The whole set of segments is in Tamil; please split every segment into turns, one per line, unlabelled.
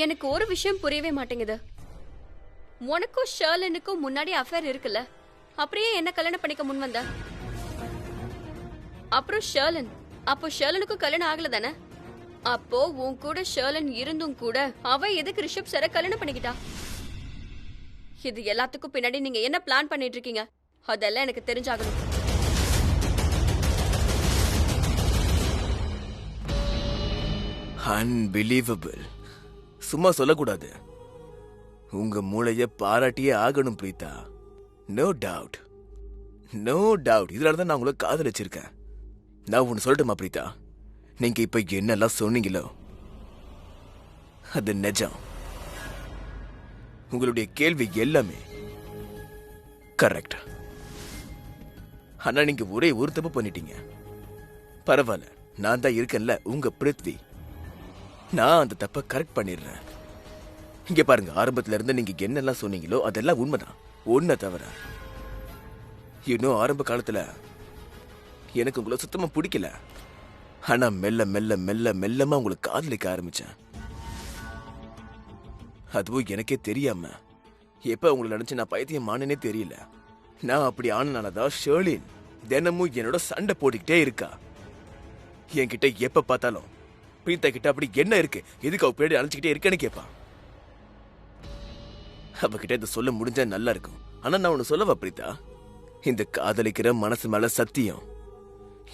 எனக்கு ஒரு விஷயம் புரியவே மாட்டேங்குது. உனக்கும் ஷர்லனுக்கும் முன்னாடி அஃபேர் இருக்குல்ல, அப்படியே என்ன கல்யாணம் பண்ணிக்க முன் வந்த? அப்புறம் ஷர்லன், அப்போ ஷர்லனுக்கும் கல்யாணம் ஆகல தானே? அப்போ உன் கூட ஷர்லன் இருந்தும் கூட அவ எதுக்கு ரிஷப் சார கல்யாணம் பண்ணிக்கிட்டா? இது எல்லாத்துக்கும் பின்னாடி நீங்க என்ன பிளான் பண்ணிட்டு இருக்கீங்க? அதெல்லாம் எனக்கு தெரிஞ்சாகணும்.
அன்பிலீவபிள். சும்மா சொல்லக்கூடாது. உங்க மூளைய பாராட்டியே ஆகணும் Preetha. No doubt, no doubt. இதனாலதான் நான் உங்களை காதலிச்சிருக்கேன். நான் ஒன்னு சொல்லட்டுமா பிரீதா? நீங்க இப்ப என்னெல்லாம் சொன்னீங்களோ அது நிஜம். உங்களுடைய கேள்வி எல்லாமே கரெக்ட். ஆனா நீங்க ஒரே ஒரு தப்பு பண்ணிட்டீங்க. பரவாயில்ல, நான் தான் இருக்கேன்ல, உங்க பிருத்வி. நான் அந்த தப்பை கரெக்ட் பண்ணிடுறேன். இங்க பாருங்க, ஆரம்பத்துல இருந்து நீங்க என்னெல்லாம் சொன்னீங்களோ அதெல்லாம் உண்மைதான், ஒன்ன தவிர. இன்னும் ஆரம்ப காலத்துல எனக்கு உங்களை சுத்தமா பிடிக்கல. ஆனா மெல்ல மெல்ல மெல்ல மெல்லமா உங்களை காதலிக்க ஆரம்பிச்சேன். அதுவும் எனக்கே தெரியாம எப்ப உங்களை நினைச்சு நான் பைத்தியம் ஆனேனே தெரியல. நான் அப்படி ஆனனாலதான் ஷர்லின் தினமும் என்னோட சண்டை போட்டுக்கிட்டே இருக்கா. என்கிட்ட எப்ப பார்த்தாலும் பிரீதா கிட்ட அப்படி என்ன இருக்கு, எதுக்கு அவ பின்னாடி அழைச்சிக்கிட்டே இருக்கேன்னு கேட்பா. அவகிட்ட இதை சொல்ல முடிஞ்சா நல்லா இருக்கும். ஆனா நான் ஒண்ணு சொல்லவா பிரீதா? இந்த காதலிக்கிற மனசு மேல சத்தியம்,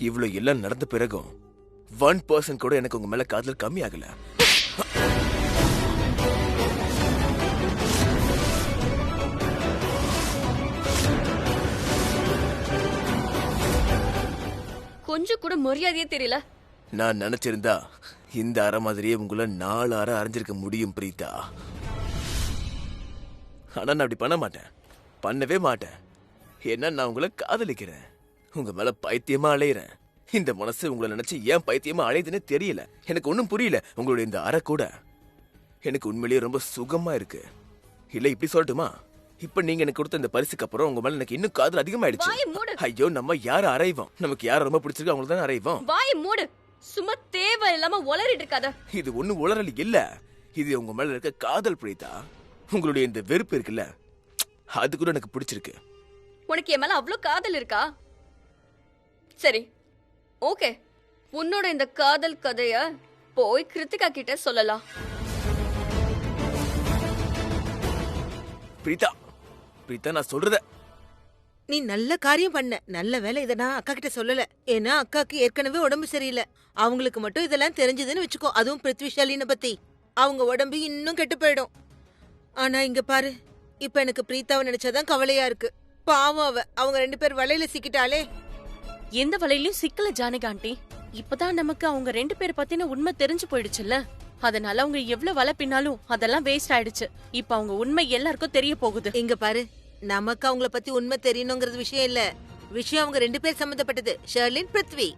இவ்வளவு எல்லாம் நடந்த பிறகும் 1% கூட எனக்கு உங்க மேல காதல் கம்மி ஆகல.
கொஞ்சம் கூட மரியாதையே தெரியல.
நான் நினைச்சிருந்தா இந்த அறை மாதிரியே உங்களை 4 அறை அரைஞ்சிருக்க முடியும் பிரீதா. ஆனா நான் அப்படி பண்ண மாட்டேன், பண்ணவே மாட்டேன். ஏன்னா நான் உங்களை காதலிக்கிறேன், உங்க மேல பைத்தியமா அலையிறேன். இந்த மனசு உங்களை நினைச்சு ஏன் பைத்தியமா அலையுதுன்னு தெரியல. எனக்கு ஒன்னும் புரியல. உங்களுடைய இந்த அறை கூட எனக்கு உண்மையிலேயே ரொம்ப சுகமா இருக்கு. இல்ல இப்படி சொல்லட்டுமா, இப்ப நீங்க எனக்கு கொடுத்த இந்த பரிசுக்கு அப்புறம் உங்க மேல எனக்கு இன்னும் காதல் அதிகமாயிடுச்சு. ஐயோ, நம்ம யார அறைவோம்? நமக்கு யார ரொம்ப பிடிச்சிருக்கு அவங்களுக்கு தானே அறைவோம்.
வாய் மூடு. சும்மா தேவை இல்லாம உளறிட்டு இருக்காத.
இது ஒண்ணு உளறல் இல்ல, இது உங்க மேல இருக்க காதல் பிரீதா. உங்களுடைய இந்த வெறுப்பு இருக்குல்ல, அது கூட எனக்கு பிடிச்சிருக்கு.
உனக்கு என் மேல அவ்வளவு காதல் இருக்கா? சரி, ஓகே. உன்னோட இந்த காதல் கதைய போய் கிருத்திகா கிட்ட சொல்லலாம்.
பிரீதா, பிரீதா, நான் சொல்றத
நீ நல்ல காரியம் பண்ண. நல்ல வேலை இதை நான் அக்கா கிட்ட சொல்லல. ஏன்னா அக்காக்கு ஏற்கனவே உடம்பு சரியில்லை. அவங்களுக்கு மட்டும் இதெல்லாம் தெரிஞ்சதுன்னு வச்சுக்கோ, அதுவும் பிருத்விஷாலினை பத்தி, அவங்க உடம்பு இன்னும் கெட்டு போயிடும். ஆனா இங்க பாரு, இப்ப எனக்கு பிரீத்தாவை நினைச்சாதான் கவலையா இருக்கு. பாவம் அவங்க 2 பேர் வலையில சிக்கிட்டாலே.
எந்த வலையிலயும் சிக்கல ஜானகி ஆண்டி. இப்பதான் நமக்கு அவங்க 2 பேர் பத்தின உண்மை தெரிஞ்சு போயிடுச்சுல்ல. அதனால அவங்க எவ்வளவு வலை பின்னாலும் அதெல்லாம் வேஸ்ட் ஆயிடுச்சு. இப்ப அவங்க உண்மை எல்லாருக்கும் தெரிய போகுது.
இங்க பாரு, நமக்கு அவங்கள பத்தி உண்மை தெரியணுங்கிறது விஷயம் இல்ல. விஷயம் அவங்க 2 பேர் சம்பந்தப்பட்டது. ஷர்லின், பிருத்வி.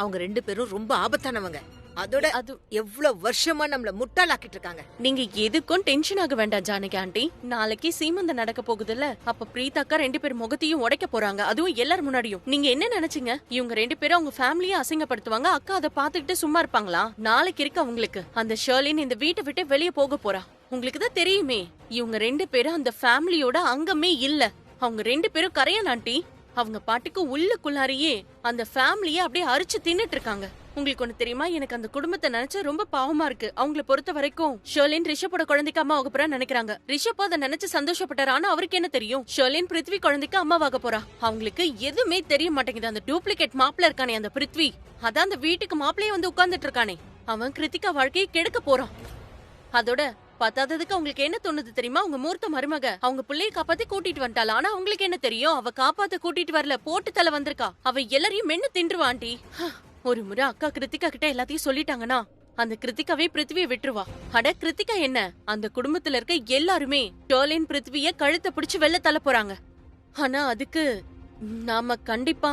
அவங்க 2 பேரும் ரொம்ப ஆபத்தானவங்க. அதோட அது எவ்வளவு வருஷமா நம்மள முட்டாளாக்கிட்டு இருக்காங்க.
நீங்க எதுக்கும் டென்ஷன் ஆக வேண்டாம் ஜானகி ஆண்டி. நாளைக்கு சீமந்தம் நடக்க போகுதுல்ல, அப்ப பிரீதாக்கா 2 பேர் முகத்தையும் உடைக்க போறாங்க, அதுவும் எல்லாரும் முன்னாடியும். நீங்க என்ன நினைச்சீங்க? இவங்க 2 பேரும் அவங்க ஃபேமிலியை அசிங்கப்படுத்துவாங்க, அக்கா அதை பாத்துக்கிட்டு சும்மா இருப்பாங்களா? நாளைக்கு இருக்கு அவங்களுக்கு. அந்த ஷர்லின் இந்த வீட்டை விட்டு வெளியே போக போறா. உங்களுக்கு தான் தெரியுமே, இவங்க 2 பேரும் அந்த ஃபேமிலியோட அங்கமே இல்ல. அவங்க 2 பேரும் கரையான் ஆண்டி. அவங்க பாட்டுக்கு உள்ளுக்குள்ளாரியே அந்த ஃபேமிலியை அப்படியே அரிச்சு தின்னுட்டு இருக்காங்க. உங்களுக்கு ஒண்ணு தெரியுமா, எனக்கு அந்த குடும்பத்தை நினைச்சா ரொம்ப பாவமா இருக்கு. அவங்கள பொறுத்த வரைக்கும் ஷர்லின் ரிஷப்போட குழந்தைக்கு அம்மா ஆக போறா நினைக்கிறாங்க. ரிஷப் அதை நினைச்சு சந்தோஷப்பட்டாரு. ஆனா அவருக்கு என்ன தெரியும், ஷர்லின் பிருத்வி குழந்தைக்கு அம்மாவாக போறா. அவங்களுக்கு எதுவுமே தெரிய மாட்டேங்குது. அந்த டூப்ளிகேட் மாப்பிள்ள இருக்கானே அந்த பிருத்வி, அதான் அந்த வீட்டுக்கு மாப்பிள்ளையே வந்து உட்கார்ந்துட்டு இருக்கானே, அவன் கிருத்திகா வாழ்க்கையை கெடுக்க போறான். அதோட பத்தாததுக்கு அவங்களுக்கு என்ன தோணுது தெரியுமா, அவங்க மூர்த்த மருமக அவங்க பிள்ளைய காப்பாத்தி கூட்டிட்டு வந்துட்டாள். ஆனா அவங்களுக்கு என்ன தெரியும், அவ காப்பாத்த கூட்டிட்டு வரல, போட்டு தலை வந்திருக்கா. அவ எல்லாரையும் மென்னு தின்றுவா ஆண்டி. ஒரு முறை அக்கா கிருத்திகா கிட்ட எல்லாத்தையும் சொல்லிட்டாங்கன்னா அந்த கிருத்திகாவே பிருத்வியை விட்டுருவா. அட கிருத்திகா என்ன, அந்த குடும்பத்துல இருக்க எல்லாருமே ஷர்லின் பிருத்விய கழுத்தை பிடிச்சு வெளில தள்ள போறாங்க. ஆனா அதுக்கு நாம கண்டிப்பா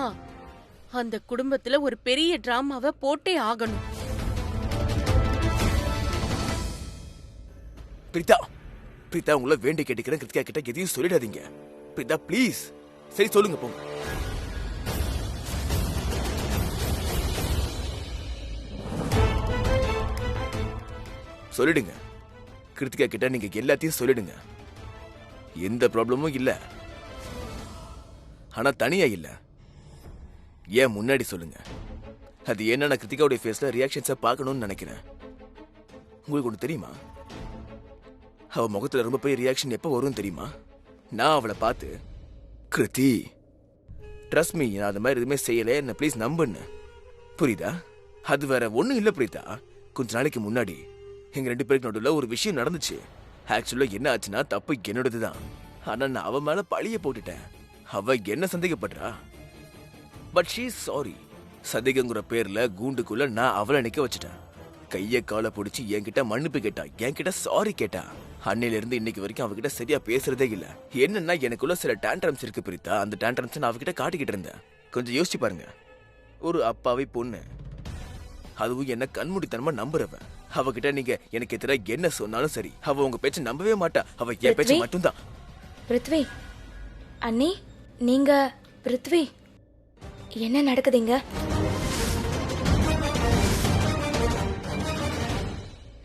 அந்த குடும்பத்துல ஒரு பெரிய டிராமாவை போட்டே ஆகணும்.
பிரீதா, பிரீதா, உங்களை வேண்டி கேட்டுக்கிறேன், கிருத்திகா கிட்ட எதையும் சொல்லிடாதீங்க. பிரீதா ப்ளீஸ். சரி சொல்லுங்க, போங்க. சொல்லிடுங்க. கிருத்திகா கிட்ட நீங்க எல்லாத்தையும் சொல்லிடுங்க. எந்த ப்ராப்ளமும் இல்ல. ஆனா தனியா இல்ல, ஏன் முன்னாடி சொல்லுங்க. அது என்ன, நான் கிருத்திகாவுடைய ஃபேஸ்ல ரியாக்ஷன்ஸை பார்க்கணும்னு நினைக்கிறேன். உங்களுக்கு ஒன்று தெரியுமா, அவ முகத்துல ரொம்ப பெரிய ரியாக்ஷன் எப்போ வரும் தெரியுமா? நான் அவளை பார்த்து கிருத்தி ட்ரஸ்ட் மீ, நான் அது மாதிரி எதுவுமே செய்யல, என்ன ப்ளீஸ் நம்புன்னு. புரியுதா? அது வேற ஒன்றும் இல்லை பிரீதா. கொஞ்ச நாளைக்கு முன்னாடி எங்க 2 பேருக்கு நடுவில் ஒரு விஷயம் நடந்துச்சு. ஆக்சுவலா என்ன ஆச்சுன்னா தப்பு என்னோடது தான். ஆனா நான் அவ மேல பழிய போட்டுட்டேன். அவ என்ன சந்தேகப்படுறா, பட் ஷீ சாரி. சந்தேகங்கிற பேர்ல கூண்டுக்குள்ள நான் அவளை நிக்க வச்சுட்டேன். கைய காலை பிடிச்சி என்கிட்ட மன்னிப்பு கேட்டா, என்கிட்ட சாரி கேட்டா. அன்னையில இருந்து இன்னைக்கு வரைக்கும் அவகிட்ட சரியா பேசுறதே இல்ல. என்னன்னா எனக்குள்ள சில டேண்ட்ரம்ஸ் இருக்கு பிரீதா. அந்த டேண்ட்ரம்ஸ் நான் அவகிட்ட காட்டிக்கிட்டு இருந்தேன். கொஞ்சம் யோசிச்சு பாருங்க, ஒரு அப்பாவி பொண்ணு, அதுவும் என்ன கண்மூடித்தனமா நம்புறவன். அவகிட்ட நீங்க எனக்கு எதிராக என்ன சொன்னாலும் சரி, அவ உங்க பேச்ச நம்பவே மாட்டா. அவ என் பேச்ச மட்டும்தான்.
பிருத்வி அண்ணி, நீங்க பிருத்வி, என்ன நடக்குதுங்க?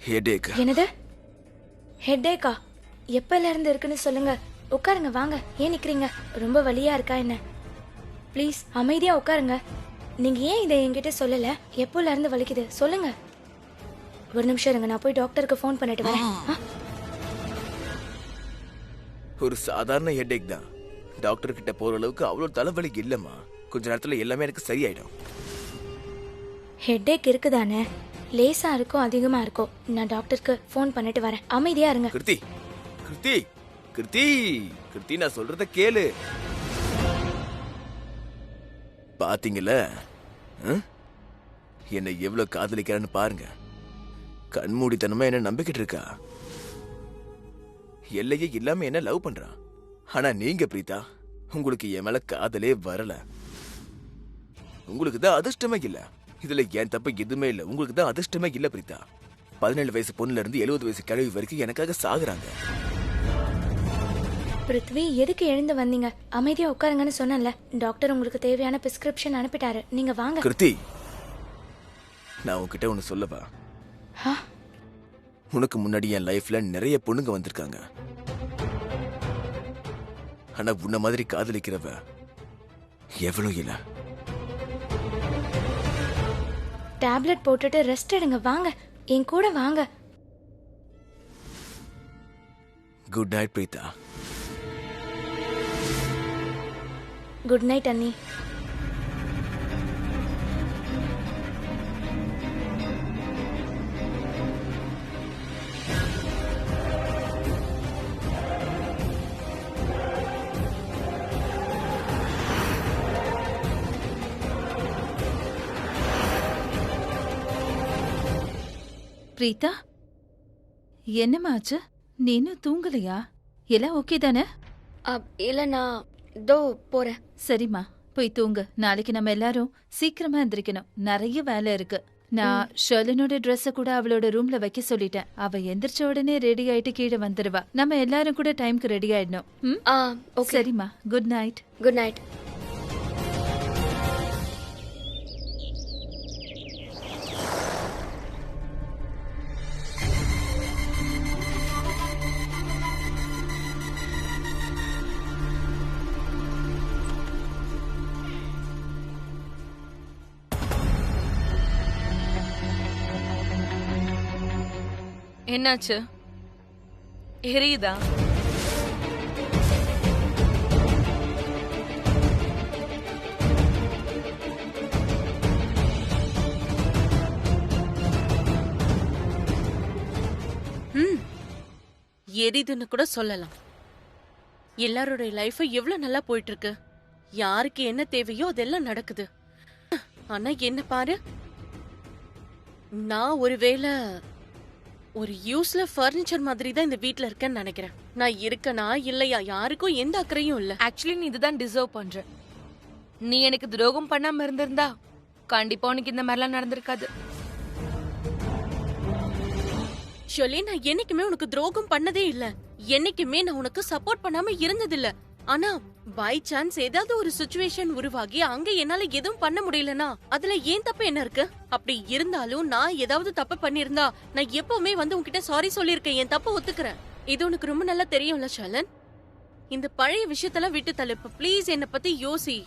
ஹெடேக்.
என்னது ஹெட்டேக்கா? எப்பல இருந்து இருக்குன்னு சொல்லுங்க. உட்காருங்க, வாங்க. ஏன் நிக்கிறீங்க? ரொம்ப வலியா இருக்கா என்ன? ப்ளீஸ் அமைதியா உட்காருங்க. நீங்க ஏன் இதை என்கிட்ட சொல்லல? எப்போல இருந்து வலிக்குது சொல்லுங்க. ஒரு நிமிஷம் இருங்க, நான் போய் டாக்டருக்கு ஃபோன் பண்ணிட்டு வரேன்.
ஒரு சாதாரண ஹெடேக் தான். டாக்டர் கிட்ட போற அளவுக்கு அவ்வளவு தலைவலி இல்லம்மா. கொஞ்ச நேரத்துல எல்லாமே எனக்கு சரியாயிடும்.
ஹெட்டேக் இருக்குதானே? லேசா இருக்கும், அதிகமா இருக்கும். நான் டாக்டருக்கு ஃபோன் பண்ணிட்டு வரேன். அமைதியா இருங்க.
கிருத்தி, கிருத்தி, கிருத்தி, கிருத்தி, நான் சொல்றத கேளு. பாத்தீங்கல்ல என்னை எவ்வளவு காதலிக்கிறான்னு பாருங்க. கண்மூடித்தனமா என்ன நம்பிக்கிட்டு இருக்கா. எல்லையே இல்லாம என்ன லவ் பண்றா. ஆனா நீங்க பிரீதா, உங்களுக்கு என் மேல காதலே வரல. உங்களுக்கு தான் அதிர்ஷ்டமே இல்ல. இதுல ஏன் தப்பு எதுவுமே இல்ல. உங்களுக்கு தான் அதிர்ஷ்டமே இல்ல பிரீதா. 17 வயசு பொண்ணுல இருந்து 70 வயசு கிழவி வரைக்கும் எனக்காக சாகுறாங்க.
பிருத்வி, எதுக்கு எழுந்து வந்தீங்க? அமைதியா உட்காருங்கன்னு சொன்னல. டாக்டர் உங்களுக்கு தேவையான பிரிஸ்கிரிப்ஷன் அனுப்பிட்டாரு. நீங்க வாங்க.
கிருத்தி, நான் உன்கிட்ட ஒன்னு சொல்லவா? உனக்கு முன்னாடி என் லைஃப்ல நிறைய பொண்ணுங்க வந்திருக்காங்க. ஆனா உன்ன மாதிரி காதலிக்கிறவ எவ்வளவு இல்ல.
டேப்லெட் போட்டுட்டு ரெஸ்ட் எடுங்க. வாங்க, என் கூட வாங்க.
Good night Preetha.
Good night அண்ணி.
பிரீதா, என்னம்மா ஆச்சு? நீ இன்னும் தூங்கலையா? எல்லாம் ஓகே தானே?
இல்ல, நான் இதோ போறேன்.
சரிம்மா, போய் தூங்கு. நாளைக்கு நம்ம எல்லாரும் சீக்கிரமா எந்திரிக்கணும். நிறைய வேலை இருக்கு. நான் ஷர்லினோட ட்ரெஸ்ஸ கூட அவளோட ரூம்ல வைக்க சொல்லிட்டேன். அவ எந்திரிச்ச உடனே ரெடி ஆயிட்டு கீழே வந்துருவா. நம்ம எல்லாரும் கூட டைம்க்கு ரெடி ஆயிடணும். சரிம்மா, குட் நைட்.
Good night.
என்னாச்சு? எரியுதா? எரிதுன்னு கூட சொல்லலாம். எல்லாரோட லைஃப் எவ்வளவு நல்லா போயிட்டு இருக்கு. யாருக்கு என்ன தேவையோ அதெல்லாம் நடக்குது. ஆனா என்ன பாரு, நான் ஒருவேளை ஒரு யூஸ்ல ஃபர்னிச்சர் மாதிரி தான் இந்த வீட்ல இருக்கேன்னு நினைக்கிறேன். நான் இருக்கனா இல்லையா யாருக்கும் எந்த அக்கறையும் இல்ல.
ஆக்சுவலி நீ இதுதான் டிசர்வ் பண்ற. நீ எனக்கு துரோகம் பண்ணாம இருந்திருந்தா கண்டிப்பா உனக்கு இந்த மாதிரிலாம் நடந்திருக்காது.
ஷோலி, நான் என்னைக்குமே உனக்கு துரோகம் பண்ணதே இல்ல. என்னைக்குமே நான் உனக்கு சப்போர்ட் பண்ணாம இருந்தது இல்ல. ஆனா பை சான்ஸ் ஏதாவது ஒரு சுச்சுவேஷன் உருவாகி அங்க என்னால எதுவும் பண்ண முடியலனா அதுல ஏன் தப்பு என்ன இருக்கு? அப்படி இருந்தாலும் நான் ஏதாவது தப்பு பண்ணிருந்தா நான் எப்பவுமே வந்து உன்கிட்ட சாரி சொல்லிருக்கேன், என் தப்பு ஒத்துக்கிறேன். இது உனக்கு ரொம்ப நல்லா தெரியும்ல ஷாலன். இந்த பழைய விஷயத்தெல்லாம் விட்டு தள்ளு. இப்ப ப்ளீஸ் என்ன பத்தி யோசி.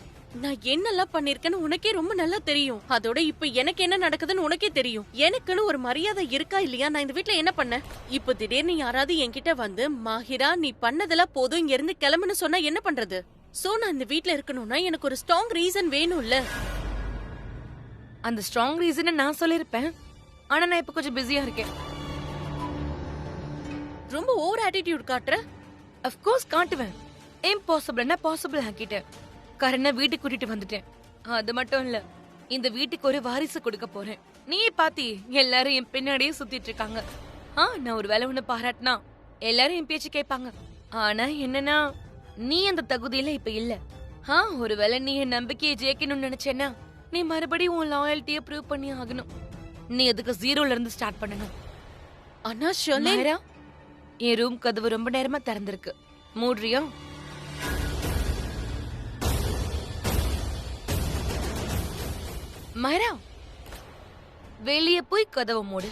நான் என்னெல்லாம் பண்ணிருக்கேன்னு உனக்கே ரொம்ப நல்லா தெரியும். அதோட இப்ப எனக்கு என்ன நடக்குதுன்னு உனக்கே தெரியும். எனக்குன்னு ஒரு மரியாதை இருக்கா இல்லையா? நான் இந்த வீட்ல என்ன பண்ணேன்? இப்ப திடீர்னு யாராவது என்கிட்ட வந்து மாஹிரா நீ பண்ணதெல்லாம் போதும் இங்க இருந்து கிளம்புன்னு சொன்னா என்ன பண்றது? சோ நான் இந்த வீட்ல இருக்கணும்னா எனக்கு ஒரு ஸ்ட்ராங் ரீசன் வேணும்ல.
அந்த ஸ்ட்ராங் ரீசனை நான் சொல்லிருப்பேன். ஆனா நான் இப்ப கொஞ்சம் பிஸியா இருக்கேன்.
ரொம்ப ஓவர் ஆட்டிடியூட் காட்டுற.
of course காட்டுவேன். இம்பாசிபிள்னா பாசிபிள் ஆக்கிட்டேன். கரண வீட்டுக்கு கூட்டிட்டு வந்துட்டேன். அது மட்டும் இல்ல, இந்த வீட்டுக்கு ஒரு வாரிசு கொடுக்க போறேன். நீயே பாத்தி எல்லாரும் என் பின்னாடியே சுத்திட்டு இருக்காங்க. நான் ஒரு வேலை ஒண்ணு பாராட்டினா எல்லாரும் என் பேச்சு கேட்பாங்க. ஆனா என்னன்னா நீ அந்த தகுதியில இப்ப இல்ல. ஒருவேளை நீ என் நம்பிக்கையை ஜெயிக்கணும்னு நினைச்சேன்னா நீ மறுபடியும் உன் லாயல்ட்டியை ப்ரூவ் பண்ணி ஆகணும். நீ அதுக்கு 0ல இருந்து ஸ்டார்ட் பண்ணணும்.
ஆனா ஷாலின்,
என் ரூம் கதவு ரொம்ப நேரமா திறந்திருக்கு. மூடுறியா? மைரா, வெளியே போய் கதவை மூடு.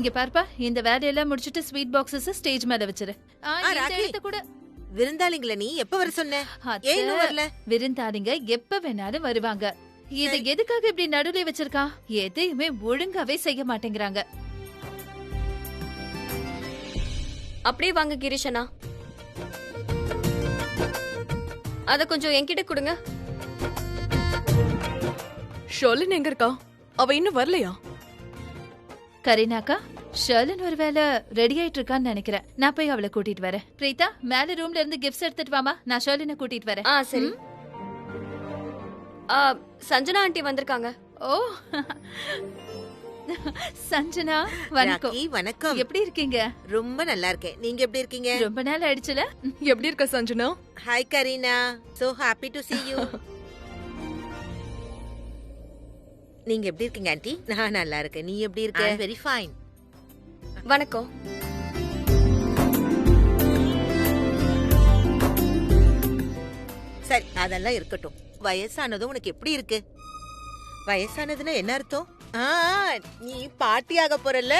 இங்க பாருப்பா, இந்த வேலையெல்லாம் முடிச்சிட்டு ஸ்வீட் பாக்ஸஸ் ஸ்டேஜ் மேல வச்சிரு. இந்த
ராக்கி,
இடத்த கூட
விருந்தாளிங்கள நீ எப்ப வர சொன்ன?
அத்தை,
ஏன் இன்னும் வரல?
விருந்தாளிங்க எப்ப வேணாலும் வருவாங்க. இத எதுக்காக இப்படி நடுவுல வச்சிருக்கா? எதையுமே ஒழுங்காவே செய்ய மாட்டேங்கிறாங்க.
அப்படியே வாங்க கிரீஷனா, அத கொஞ்சம் என்கிட்ட கொடுங்க.
ஷோலின் எங்க இருக்கா? அவ இன்னும் வரலையா?
கரீனாக்கா, ஷர்லன் ஒருவேளை ரெடி ஆயிட்டு இருக்கான்னு நினைக்கிறேன். நான் போய் அவளை கூட்டிட்டு வரேன். பிரீதா, மேல ரூம்ல இருந்து கிஃப்ட்ஸ் எடுத்துட்டு வாமா, நான் ஷர்லனை கூட்டிட்டு வரேன்.
சரி. சஞ்சனா ஆண்டி வந்திருக்காங்க.
ஓ சஞ்சனா, வணக்கம்.
ராக்கி, வணக்கம்.
எப்படி இருக்கீங்க?
ரொம்ப நல்லா இருக்கேன். நீங்க எப்படி இருக்கீங்க?
ரொம்ப நாள் ஆயிடுச்சுல.
எப்படி இருக்க Sanjana?
Hi Kareena, so happy to see you. நீங்க எப்படி இருக்கீங்க ஆண்டி? நான் நல்லா இருக்கேன். நீ எப்படி இருக்க? Very fine.
வணக்கம்.
சரி, அதெல்லாம் இருக்கட்டும். வயசானதும் உனக்கு எப்படி இருக்கு? வயசானதுன்னா என்ன அர்த்தம்? நீ பாட்டியாக போறல?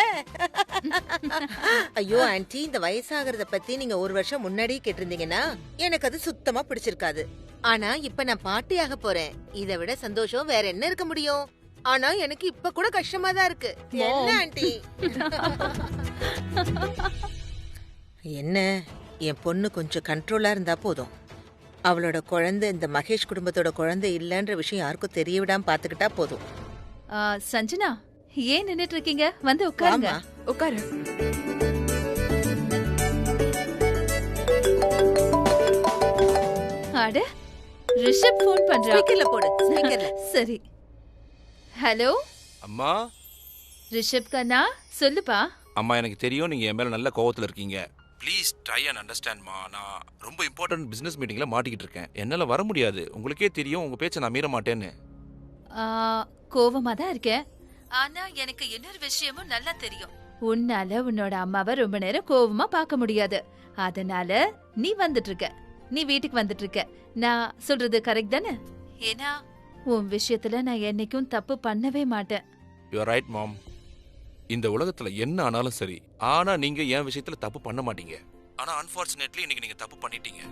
ஐயோ ஆன்ட்டி, இந்த வயசாகிறத பத்தி நீங்க ஒரு வருஷம் முன்னாடியே கேட்டிருந்தீங்கன்னா எனக்கு அது சுத்தமா பிடிச்சிருக்காது. ஆனா இப்ப நான் பாட்டியாக போறேன். இதை விட சந்தோஷம் வேற என்ன இருக்க முடியும்? ஆனா எனக்கு இப்ப கூட கஷ்டமா தான் இருக்கு. என்ன ஆன்ட்டி? என்ன, என் பொண்ணு கொஞ்சம் கண்ட்ரோலா இருந்தா போதும். அவளோட குழந்தை இந்த மகேஷ் குடும்பத்தோட குழந்தை இல்லன்ற விஷயம் யாருக்கும் தெரிய விடாம பாத்துக்கிட்டா போதும்.
சஞ்சனா, ஏன் நின்னுட்டு இருக்கீங்க? வந்து உட்காருங்க.
உட்காரு.
அட, ரிஷப் ஃபோன் பண்றா.
ஸ்பீக்கர்ல போடு, ஸ்பீக்கர்ல.
சரி. ஹலோ
அம்மா.
ரிஷப் கண்ணா, சொல்லுப்பா.
அம்மா, எனக்கு தெரியும் நீங்க என் மேல நல்ல கோவத்துல இருக்கீங்க. ப்ளீஸ் ட்ரை அண்ட் அண்டர்ஸ்டாண்ட்மா. நான் ரொம்ப இம்பார்ட்டன்ட் பிசினஸ் மீட்டிங்ல மாட்டிக்கிட்டு இருக்கேன். என்னால வர முடியாது. உங்களுக்கே தெரியும் உங்க பேச்சை நான் மீற மாட்டேன்னு.
கோவமா தான் இருக்கேன். ஆனா எனக்கு இன்னொரு விஷயமும் நல்லா தெரியும். உன்னால உன்னோட அம்மாவை ரொம்ப நேரம் கோவமா பார்க்க முடியாது. அதனால நீ வந்துட்டு இருக்க. நீ வீட்டுக்கு வந்துட்டு இருக்க. நான் சொல்றது கரெக்ட் தானே? ஏன்னா உன் விஷயத்துல நான் என்னைக்கும் தப்பு பண்ணவே மாட்டேன்.
யூ ஆர் ரைட் மாம். இந்த உலகத்துல என்ன ஆனாலும் சரி, ஆனா நீங்க என் விஷயத்துல தப்பு பண்ண மாட்டீங்க. ஆனா அன்பார்ச்சுனேட்லி இன்னைக்கு நீங்க தப்பு பண்ணிட்டீங்க.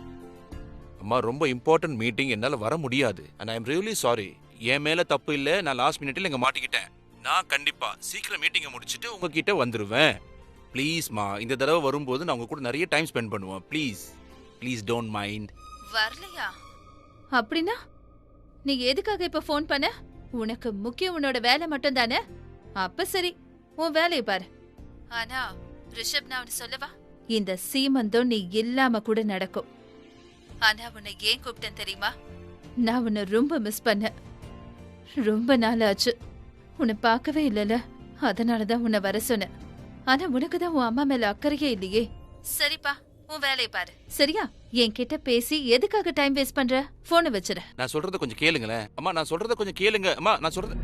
அம்மா, ரொம்ப இம்பார்ட்டன்ட் மீட்டிங், என்னால வர முடியாது. And I am really sorry. என் மேல தப்பு இல்ல. நான் லாஸ்ட் மினிட்ல இங்க மாட்டிக்கிட்டேன். நான் கண்டிப்பா சீக்கிரம் மீட்டிங்கை முடிச்சிட்டு உங்ககிட்ட வந்துருவேன். ப்ளீஸ்மா, இந்த தடவை வரும்போது நான் உங்க கூட நிறைய டைம் ஸ்பெண்ட் பண்ணுவேன். Please please don't mind.
வரலையா? அப்படின்னா நீ எதுக்காக இப்ப போன் பண்ண? உனக்கு முக்கியம் உன்னோட வேலை மட்டும் தானே? அப்ப சரி, உன் வேலையை பாரு. ஆனா ரிஷப், நான் அவனு சொல்லவா, இந்த சீமந்தம் நீ இல்லாம கூட நடக்கும். ஆனா உன்னை ஏன் கூப்பிட்டேன் தெரியுமா? நான் உன்னை ரொம்ப மிஸ் பண்ண. ரொம்ப நாள் ஆச்சு. உன்னை பார்க்கவே இல்லைல்ல, அதனாலதான் உன்னை வர சொன்னேன். ஆனா உனக்கு தான் உன் அம்மா மேல அக்கறையே இல்லையே. சரிப்பா, உன் வேலையை பாரு. சரியா? என்கிட்ட பேசி எதுக்காக டைம் வேஸ்ட் பண்ற? போனை வச்சிரு.
நான் சொல்றத கொஞ்சம் கேளுங்களேன் அம்மா. நான் சொல்றத கொஞ்சம் கேளுங்க அம்மா. நான் சொல்றது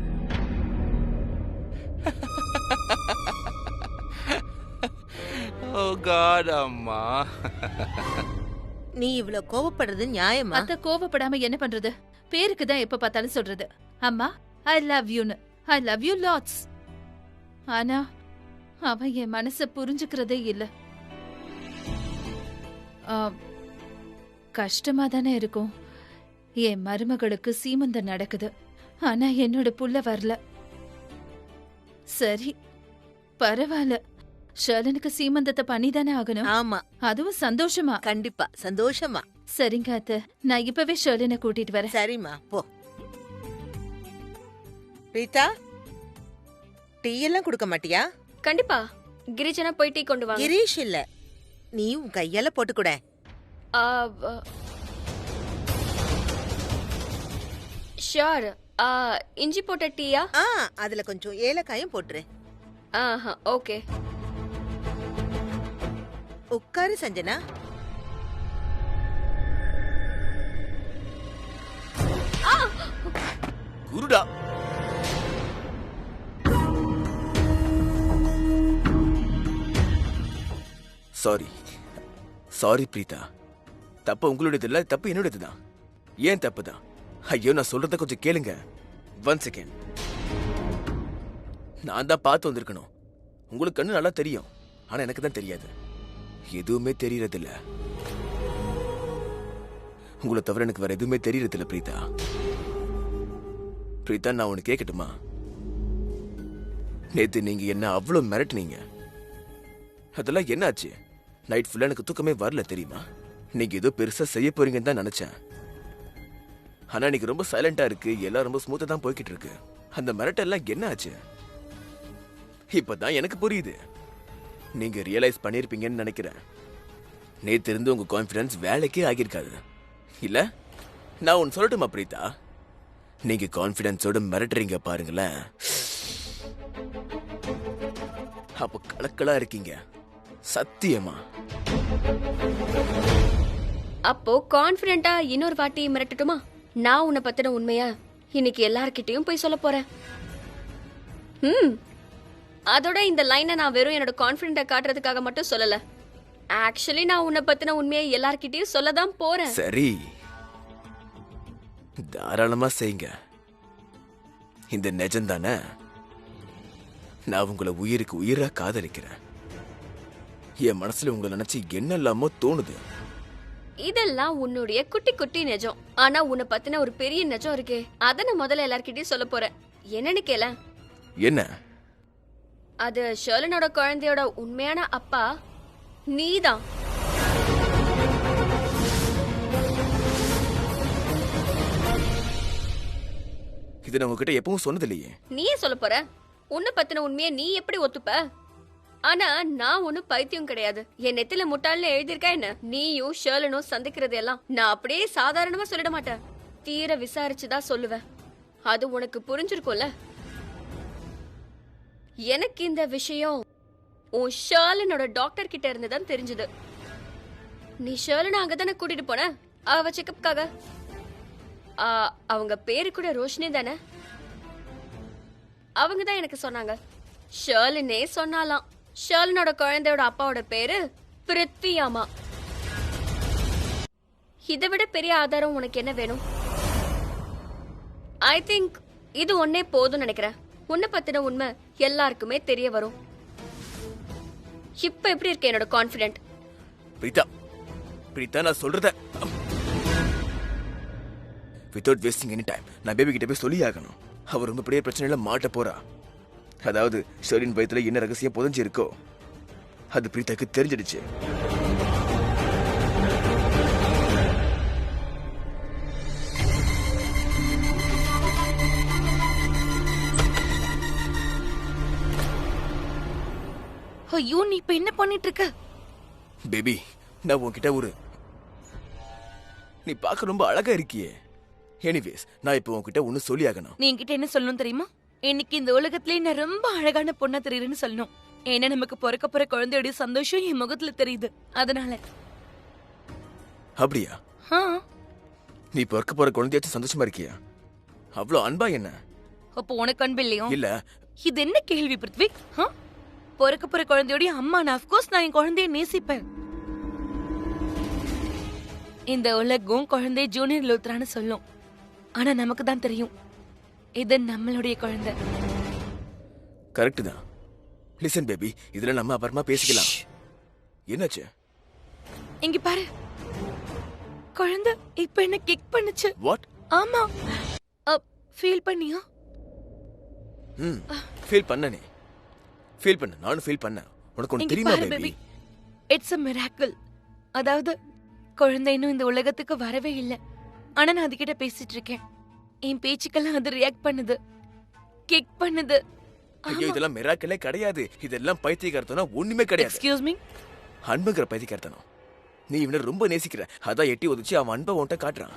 ஓ காட் அம்மா.
நீ இவ்ளோ கோவப்படுறது நியாயமா?
அத்த கோவப்படாம என்ன பண்றது? பேருக்கு தான் எப்ப பார்த்தாலும் சொல்றது அம்மா ஐ லவ் யூன்னு. I love you lots. ஆனா அவன் என் மனச புரிஞ்சுக்கிறதே இல்ல. கஷ்டமா தானே இருக்கும். என் மருமகளுக்கு சீமந்தம் நடக்குது, ஆனா என்னோட புள்ள வரல. சரி பரவாயில்ல, ஷர்லனுக்கு சீமந்தத்தை பண்ணிதானே ஆகணும்.
ஆமா,
அதுவும் சந்தோஷமா.
கண்டிப்பா சந்தோஷமா.
சரிங்க அத்த, நான் இப்பவே ஷர்லனை கூட்டிட்டு வரேன்.
சரிம்மா போ. பிரீதா, டீ எல்லாம் கொடுக்க மாட்டியா?
கண்டிப்பா. கிரிஜனா போய் டீ கொண்டு வாங்க.
கிரீஷ் இல்ல, நீ உன் கையால போட்டு கூட.
ஷியோர். இஞ்சி போட்ட டீயா?
அதுல கொஞ்சம் ஏலக்காயும் போட்டுரு.
ஓகே.
உட்காரு சஞ்சனா.
குருடா. Sorry sorry Preetha. தப்பு உங்களுடையது இல்ல, தப்பு என்னுடையதுதான். ஏன் தப்பு தான்? ஐயோ, நான் சொல்றத கொஞ்சம் கேளுங்க. 1 செகண்ட். நான் தான் பார்த்து வந்திருக்கணும். உங்களுக்கு கண்ணு நல்லா தெரியும், ஆனா எனக்கு தான் தெரியாது. எதுவுமே தெரியறது இல்ல. உங்களை தவிர எனக்கு வேற எதுவுமே தெரியறது இல்ல பிரீதா. பிரீதா, நான் உனக்கு கேட்கட்டுமா? நேத்து நீங்க என்ன அவ்வளவு மிரட்டுனீங்க, அதெல்லாம் என்னாச்சு? நைட் ஃபுல்லா எனக்கு தூக்கமே வரல தெரியுமா? நீங்க ஏதோ பெருசா செய்ய போறீங்கன்னு தான் நினைச்சேன். ஆனா நீங்க ரொம்ப சைலண்டா இருக்கு, எல்லாம் ரொம்ப ஸ்மூத்தா தான் போய்கிட்டு இருக்கு. அந்த மிரட்டெல்லாம் என்ன ஆச்சு? இப்பதான் எனக்கு புரியுது. நீங்க ரியலைஸ் பண்ணிருப்பீங்கன்னு நினைக்கிறேன். நேத்து இருந்து உங்க கான்ஃபிடன்ஸ் வேலைக்கே ஆகியிருக்காது இல்ல? நான் ஒன்னு சொல்லட்டுமா பிரீதா? நீங்க கான்ஃபிடன்ஸோட மிரட்டுறீங்க பாருங்களேன், அப்ப கலக்கலா இருக்கீங்க சத்தியமா.
அப்போ கான்ஃபிடென்ட்டா இன்னொரு வாட்டி மிரட்டட்டுமா? நான் உன்னை பத்தின உண்மைய இன்னைக்கு எல்லார்கிட்டயும் போய் சொல்ல போறேன். அதோட இந்த லைனை நான் வெறும் என்னோட கான்ஃபிடென்ட்டை காட்டுறதுக்காக மட்டும் சொல்லல. ஆக்சுவலி நான் உன்னை பத்தின உண்மையை எல்லார்கிட்டயும் சொல்லதான் போறேன்.
சரி, தாராளமா செய்யுங்க. இந்த நிஜம்தானே? நான் உங்களை உயிருக்கு உயிரா காதலிக்கிறேன். என் மனசுல உங்களை நினைச்சு என்னெல்லாமோ தோணுது.
இதெல்லாம் உன்னுடைய குட்டி குட்டி நிஜம். ஆனா உன்னை பத்தின ஒரு பெரிய நிஜம் இருக்கே, அத நான் முதல்ல எல்லார்கிட்டயும் சொல்ல போறேன். என்னன்னு கேள.
என்ன?
அது ஷர்லனோட குழந்தையோட உண்மையான அப்பா நீதான்.
இது நான் உங்ககிட்ட எப்பவும் சொன்னது இல்லையே.
நீயே சொல்ல போற? உன்னை பத்தின உண்மையை நீ எப்படி ஒத்துப்ப? ஆனா நான் ஒன்னும் பைத்தியம் கிடையாது. என் நெத்தில முட்டாள்னு எழுதியிருக்கா என்ன? நீயும் ஷர்லனும் சந்திக்கிறது எல்லாம் நான் அப்படியே சாதாரணமா சொல்லிட மாட்டேன். தீர விசாரிச்சுதான் சொல்லுவேன். அது உனக்கு புரிஞ்சிருக்கும்ல? எனக்கு இந்த விஷயம் உன் ஷர்லனோட டாக்டர் கிட்ட இருந்து தான் தெரிஞ்சது. நீ ஷர்லனை அங்கதானே கூட்டிட்டு போன அவ செக்கப்காக? அவங்க பேரு கூட ரோஷினி தானே? அவங்க தான் எனக்கு சொன்னாங்க. ஷர்லனே சொன்னாலாம், ஷர்லனோட குழந்தையோட அப்பாவோட பேரு பிருத்வியாமா. இதை விட பெரிய ஆதாரம் உனக்கு என்ன வேணும்? ஐ திங்க் இது ஒன்னே போதும் நினைக்கிறேன். உன்னை பத்தின உண்மை எல்லாருக்குமே தெரிய வரும். இப்ப எப்படி இருக்கு என்னோட கான்ஃபிடென்ட்?
பிரீதா, பிரீதா, நான் சொல்றத வித்வுட் வேஸ்டிங் எனி டைம் நான் பேபி கிட்ட போய் சொல்லி ஆகணும். அவர் ரொம்ப பெரிய பிரச்சனையில மாட்ட போறா. அதாவது ஷர்லின் பயத்துல என்ன ரகசியம் புதஞ்சு இருக்கோ அது பிரீதாக்கு தெரிஞ்சிடுச்சு.
ஐயோ, நீ இப்ப என்ன பண்ணிட்டு இருக்க?
பேபி, நான் உன்கிட்ட நீ பார்க்க ரொம்ப அழகா இருக்கியே. எனிவேஸ், நான் இப்போ உன்கிட்ட ஒன்னு சொல்லி ஆகணும்.
நீ என்கிட்ட என்ன சொல்லணும் தெரியுமா? இன்னைக்கு இந்த உலகத்திலே நான் ரொம்ப அழகான பொண்ணா தெரியுறேன்னு சொல்லணும். ஏன்னா நமக்கு பிறக்க போற குழந்தையோட சந்தோஷம் என் முகத்துல தெரியுது. அதனால
அப்படியா?
ஆ,
நீ பிறக்க போற குழந்தையாச்சும் சந்தோஷமா இருக்கியா? அவ்வளோ அன்பா என்ன?
அப்போ உனக்கு அன்பு இல்லையோ?
இல்ல.
இது என்ன கேள்வி பிருத்வி? பிறக்க போற குழந்தையோட அம்மா நான் அஃப்கோர்ஸ் நான் என் குழந்தைய நேசிப்பேன். இந்த உலகம் குழந்தை ஜூனியர் லூத்ரான்னு சொல்லும். ஆனா நமக்கு தான் தெரியும் இது நம்மளுடைய குழந்தை.
கரெக்ட் தான். லிசன் பேபி, இதுல நம்ம அப்புறமா பேசிக்கலாம். என்னாச்சு?
இங்க பாரு, குழந்தை இப்ப என்ன கிக் பண்ணுச்சு.
வாட்?
ஆமா, ஃபீல் பண்ணியா?
ஃபீல் பண்ணனே. ஃபீல் பண்ண, நானும் ஃபீல் பண்ணேன். உனக்கு ஒன்று தெரியுமா பேபி?
It's a miracle. அதாவது குழந்தை இன்னும் இந்த உலகத்துக்கு வரவே இல்லை. ஆனா நான் அதுகிட்ட பேசிட்டு இருக்கேன். என் பேச்சுக்கெல்லாம் அது ரியாக்ட் பண்ணுது, கிக் பண்ணுது.
ஐயோ, இதெல்லாம் மிராக்கிளே கிடையாது. இதெல்லாம் பைத்தியக்காரத்தனம் ஒண்ணுமே கிடையாது.
Excuse me?
அன்புங்கிற பைத்தியக்காரத்தனம். நீ இவனை ரொம்ப நேசிக்கிற, அதான் எட்டி ஒதிச்சு அவன் அன்பை உன்ட்ட காட்டுறான்.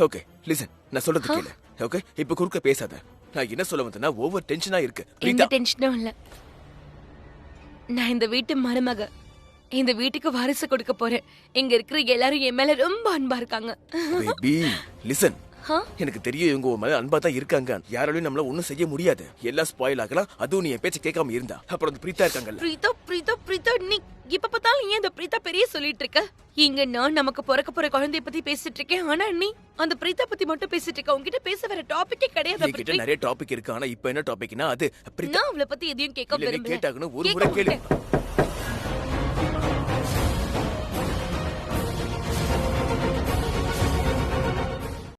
ஓகே லிசன், நான் சொல்றது கேளு. ஓகே, இப்ப குறுக்க பேசாத. நான் என்ன சொல்ல வந்தேன்னா ஓவர் டென்ஷனா இருக்கு.
எந்த டென்ஷனும் இல்ல. நான் இந்த வீட்டு மருமக, இந்த வீட்டுக்கு வாரிசு கொடுக்க போறேன். இங்க இருக்கிற எல்லாரும் என் மேல ரொம்ப அன்பா இருக்காங்க.
பேபி லிசன், எனக்கு தெரியும் இவங்க உன் மேல அன்பா தான் இருக்காங்க. யாராலையும் நம்மள ஒண்ணும் செய்ய முடியாது. எல்லாம் ஸ்பாயில் ஆகலாம். அதுவும் நீ என் பேச்ச கேட்காம இருந்தா. அப்புறம் அந்த பிரீதா இருக்காங்கல்ல.
பிரீதா பிரீதா பிரீதா, நீ இப்ப பார்த்தாலும் ஏன் இந்த பிரீதா பெரிய சொல்லிட்டு இருக்க? இங்க நான் நமக்கு பிறக்க போற குழந்தைய பத்தி பேசிட்டு இருக்கேன். ஆனா நீ அந்த பிரீதா பத்தி மட்டும் பேசிட்டு இருக்க. உன்கிட்ட பேச வேற டாபிக்கே கிடையாது.
என்கிட்ட நிறைய டாபிக் இருக்கு. ஆனா இப்ப என்ன டாபிக்னா அது பிரீதா.
நான் அவளை பத்தி எதையும் கேட்க விரும்பல.
கேட்டாகணும். ஒரு முறை கேளு.